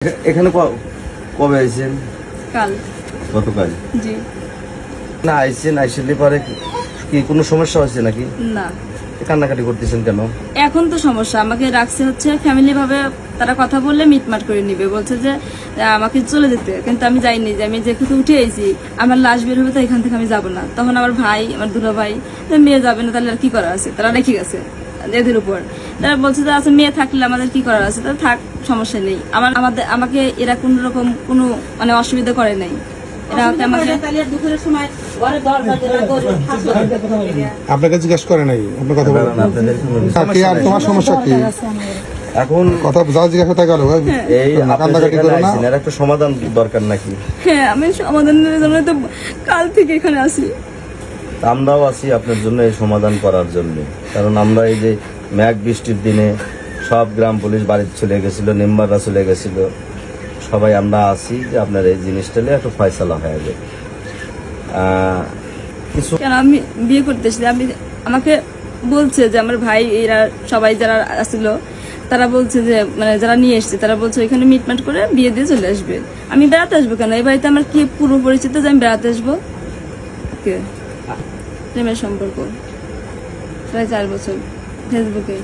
এখানে কবে আইছেন? কাল। গতকাল? জি। না আইছেন, আইসলে পরে কি কোনো সমস্যা হয়েছে নাকি? না। কান্নাকাটি করতেছেন কেন? এখন তো সমস্যা, আমাকে রাখছে হচ্ছে ফ্যামিলি ভাবে, তারা কথা বললে মিটমাট করে নিবে, বলছে যে আমাকে চলে যেতে, কিন্তু আমি যাইনি, যে আমি যেহেতু উঠে আইছি আমার লাশ বের হবে তো এখান থেকে আমি যাবো না। তখন আমার ভাই, আমার দুলা ভাই, মেয়ে যাবে না তাহলে আর কি করার আছে, তারা রেখে গেছে এদের উপর। তারা বলছে যে আচ্ছা মেয়ে থাকলে আমাদের কি করার আছে, তাহলে থাক, সমস্যা নেই। আমাকে এরা কোন রকম কোনো মানে অসুবিধা করে নাই। আপনাকে জিজ্ঞেস করে নাই আপনার কথা বলেন? তোমার সমস্যা কি এখন? কথা যা জিজ্ঞাসা তা গেল এই একটা সমাধান দরকার নাকি? হ্যাঁ, আমি সমাধানের জন্য তো কাল থেকে এখানে আসি। আমরাও আছি আপনার জন্য এই সমাধান করার জন্য, কারণ আমরা এই যে মেঘ বৃষ্টির দিনে সব গ্রাম পুলিশ বাড়িতে চলে গেছিল, মেম্বাররা চলে গেছিল, সবাই আমরা আছি যে আপনার এই জিনিসটা নিয়ে একটু ফয়সালা হয়ে যাবে। কিছু কেন আমি বিয়ে করতেছি, আমাকে বলছে যে আমার ভাই এরা সবাই যারা আসছিল তারা বলছে যে মানে যারা নিয়ে এসছে তারা বলছে ওইখানে মিটমাট করে বিয়ে দিয়ে চলে আসবে। আমি বেড়াতে আসবো কেন? এই বাড়িতে আমার কি পূর্ব পরিচিত যে আমি বেড়াতে আসবো? প্রেমের সম্পর্ক প্রায় 4 বছর, ফেসবুকে।